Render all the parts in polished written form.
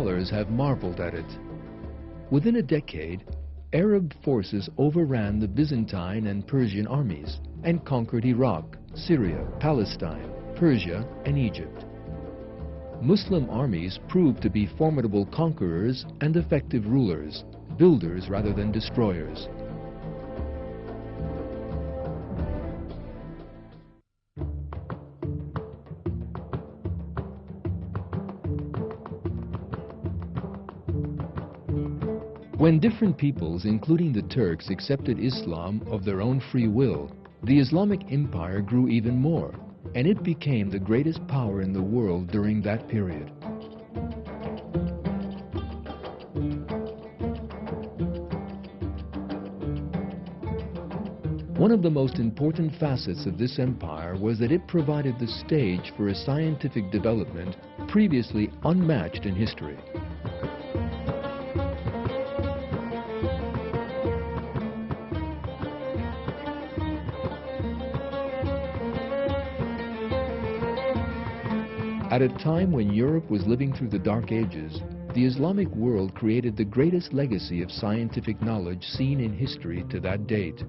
scholars have marveled at it. Within a decade, Arab forces overran the Byzantine and Persian armies and conquered Iraq, Syria, Palestine, Persia, and Egypt. Muslim armies proved to be formidable conquerors and effective rulers, builders rather than destroyers. When different peoples, including the Turks, accepted Islam of their own free will, the Islamic Empire grew even more, and it became the greatest power in the world during that period. One of the most important facets of this empire was that it provided the stage for a scientific development previously unmatched in history. At a time when Europe was living through the Dark Ages, the Islamic world created the greatest legacy of scientific knowledge seen in history to that date.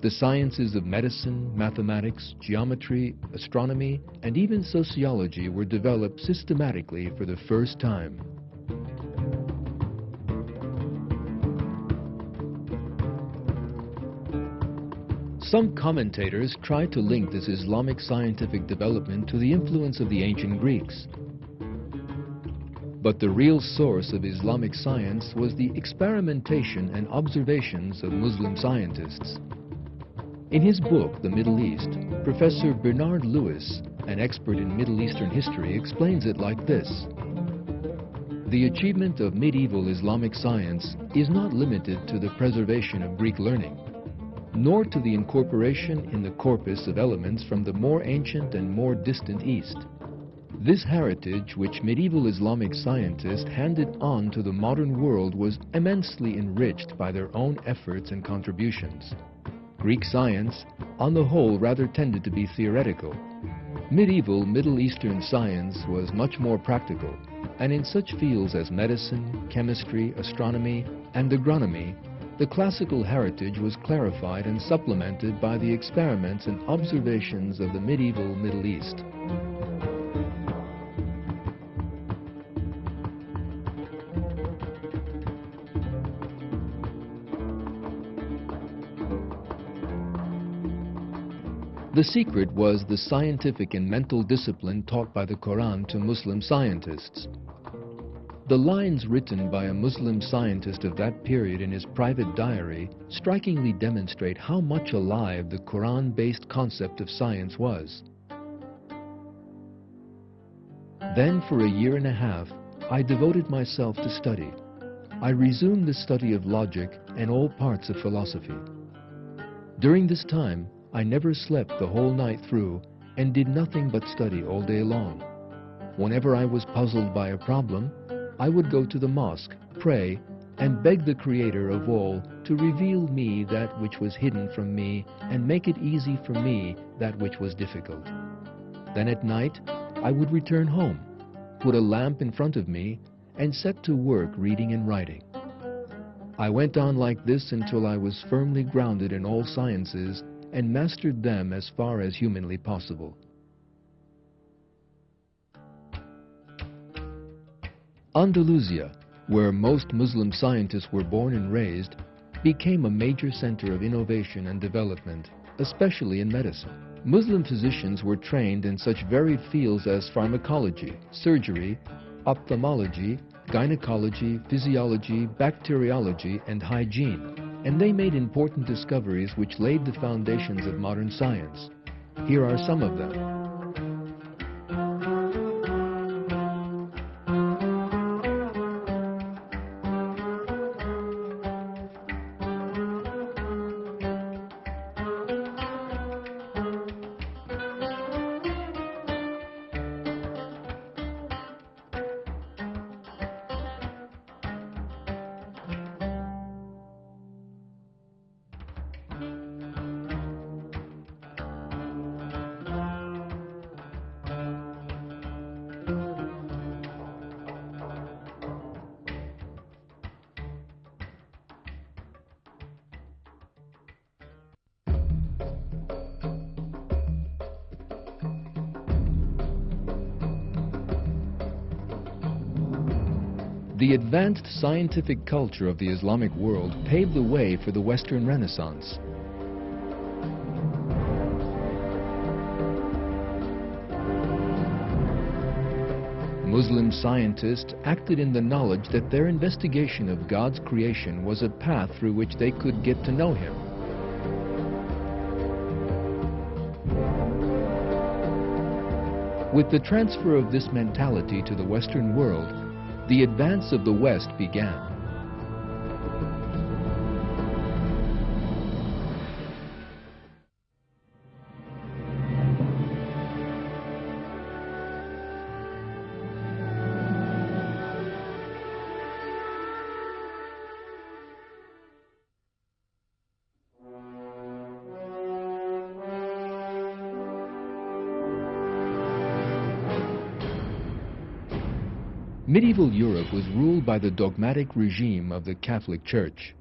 The sciences of medicine, mathematics, geometry, astronomy, and even sociology were developed systematically for the first time. Some commentators try to link this Islamic scientific development to the influence of the ancient Greeks. But the real source of Islamic science was the experimentation and observations of Muslim scientists. In his book, The Middle East, Professor Bernard Lewis, an expert in Middle Eastern history, explains it like this. The achievement of medieval Islamic science is not limited to the preservation of Greek learning, nor to the incorporation in the corpus of elements from the more ancient and more distant East. This heritage which medieval Islamic scientists handed on to the modern world was immensely enriched by their own efforts and contributions. Greek science, on the whole, rather tended to be theoretical. Medieval Middle Eastern science was much more practical, and in such fields as medicine, chemistry, astronomy, and agronomy, the classical heritage was clarified and supplemented by the experiments and observations of the medieval Middle East. The secret was the scientific and mental discipline taught by the Quran to Muslim scientists. The lines written by a Muslim scientist of that period in his private diary strikingly demonstrate how much alive the Quran-based concept of science was. Then, for a year and a half, I devoted myself to study. I resumed the study of logic and all parts of philosophy. During this time, I never slept the whole night through and did nothing but study all day long. Whenever I was puzzled by a problem, I would go to the mosque, pray, and beg the Creator of all to reveal me that which was hidden from me and make it easy for me that which was difficult. Then at night, I would return home, put a lamp in front of me, and set to work reading and writing. I went on like this until I was firmly grounded in all sciences and mastered them as far as humanly possible. Andalusia, where most Muslim scientists were born and raised, became a major center of innovation and development, especially in medicine. Muslim physicians were trained in such varied fields as pharmacology, surgery, ophthalmology, gynecology, physiology, bacteriology, and hygiene, and they made important discoveries which laid the foundations of modern science. Here are some of them. The advanced scientific culture of the Islamic world paved the way for the Western Renaissance. Muslim scientists acted in the knowledge that their investigation of God's creation was a path through which they could get to know Him. With the transfer of this mentality to the Western world, the advance of the West began. Medieval Europe was ruled by the dogmatic regime of the Catholic Church.